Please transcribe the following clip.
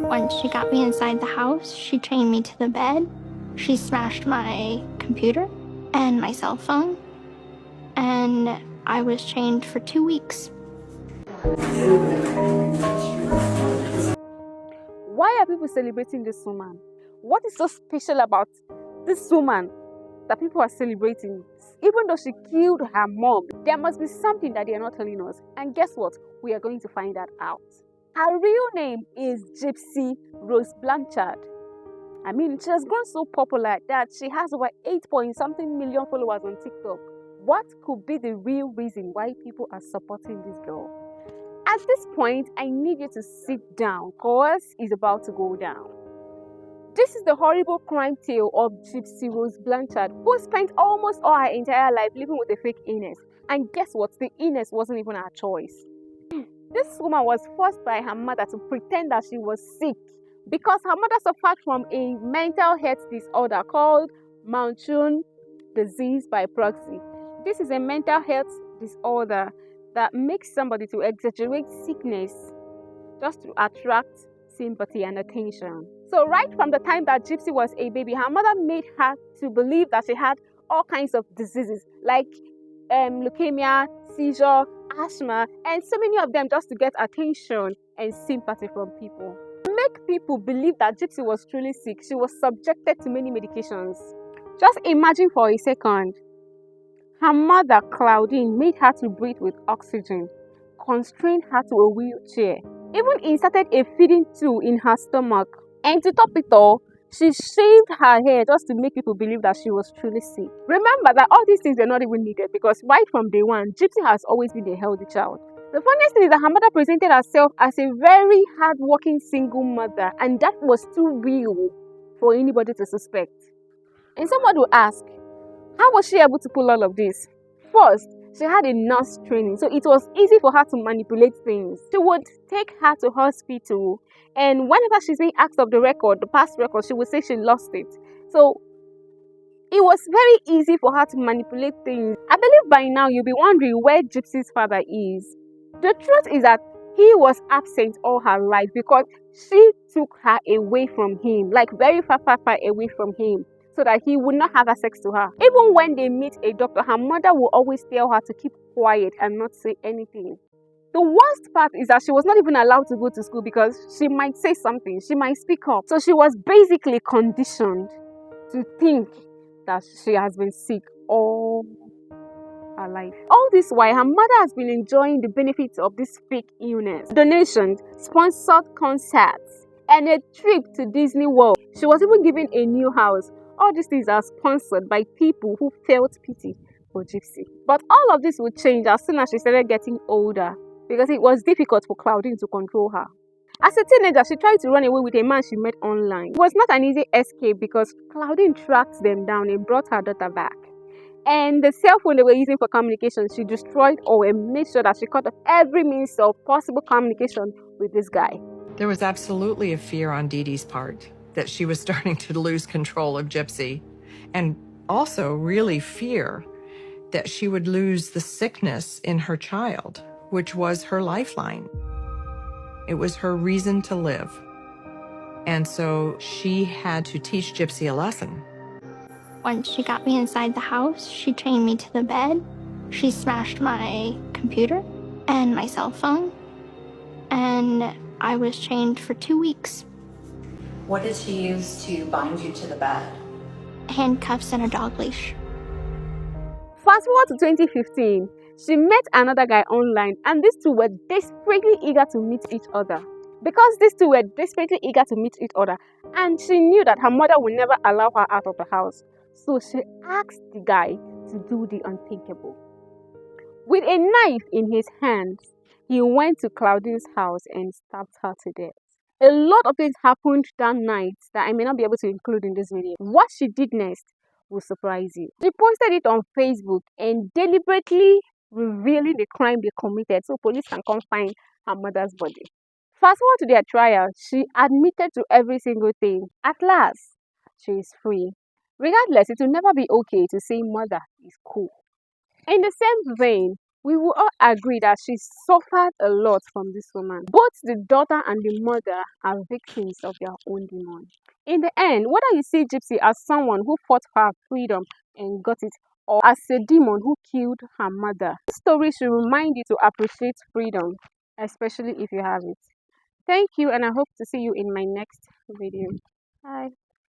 Once she got me inside the house, she chained me to the bed. She smashed my computer and my cell phone, and I was chained for 2 weeks. Why are people celebrating this woman? What is so special about this woman that people are celebrating? Even though she killed her mom, there must be something that they are not telling us. And guess what? We are going to find that out. Her real name is Gypsy Rose Blanchard. I mean, she has grown so popular that she has over 8-point-something million followers on TikTok. What could be the real reason why people are supporting this girl? At this point, I need you to sit down because it's about to go down. This is the horrible crime tale of Gypsy Rose Blanchard, who spent almost all her entire life living with a fake illness. And guess what? The illness wasn't even her choice. This woman was forced by her mother to pretend that she was sick because her mother suffered from a mental health disorder called Mountain disease by proxy. This is a mental health disorder that makes somebody to exaggerate sickness just to attract sympathy and attention. So right from the time that Gypsy was a baby, her mother made her to believe that she had all kinds of diseases like leukemia, seizure, asthma, and so many of them just to get attention and sympathy from people. To make people believe that Gypsy was truly sick, she was subjected to many medications. Just imagine for a second. Her mother, Claudine, made her to breathe with oxygen, constrained her to a wheelchair, even inserted a feeding tube in her stomach. And to top it all, she shaved her hair just to make people believe that she was truly sick. Remember that all these things are not even needed because right from day one, Gypsy has always been a healthy child. The funniest thing is that her mother presented herself as a very hard-working single mother, and that was too real for anybody to suspect. And someone will ask, how was she able to pull all of this? First, she had a nurse training, so it was easy for her to manipulate things. She would take her to hospital, and whenever she's being asked of the record, the past record, she would say she lost it. So it was very easy for her to manipulate things. I believe by now you'll be wondering where Gypsy's father is. The truth is that he was absent all her life because she took her away from him, like very far away from him, so that he would not have access to her. Even when they meet a doctor, her mother will always tell her to keep quiet and not say anything. The worst part is that she was not even allowed to go to school because she might say something, she might speak up. So she was basically conditioned to think that she has been sick all her life. All this while, her mother has been enjoying the benefits of this fake illness. Donations, sponsored concerts, and a trip to Disney World. She was even given a new house. All these things are sponsored by people who felt pity for Gypsy. But all of this would change as soon as she started getting older because it was difficult for Claudine to control her. As a teenager, she tried to run away with a man she met online. It was not an easy escape because Claudine tracked them down and brought her daughter back. And the cell phone they were using for communication, she destroyed or made sure that she cut off every means of possible communication with this guy. There was absolutely a fear on Dee Dee's part that she was starting to lose control of Gypsy, and also really fear that she would lose the sickness in her child, which was her lifeline. It was her reason to live. And so she had to teach Gypsy a lesson. Once she got me inside the house, she chained me to the bed. She smashed my computer and my cell phone, and I was chained for 2 weeks. What did she use to bind you to the bed? Handcuffs and a dog leash. Fast forward to 2015, she met another guy online, and these two were desperately eager to meet each other. Because these two were desperately eager to meet each other, and she knew that her mother would never allow her out of the house, so she asked the guy to do the unthinkable. With a knife in his hands, he went to Claudine's house and stabbed her to death. A lot of things happened that night that I may not be able to include in this video. What she did next will surprise you. She posted it on Facebook and deliberately revealing the crime they committed so police can come find her mother's body. Fast forward to their trial, she admitted to every single thing. At last, she is free. Regardless, it will never be okay to say mother is cool. In the same vein, We will all agree that she suffered a lot from this woman. Both the daughter and the mother are victims of their own demon. In the end, whether you see Gypsy as someone who fought for her freedom and got it, or as a demon who killed her mother, this story should remind you to appreciate freedom, especially if you have it. Thank you, and I hope to see you in my next video. Bye.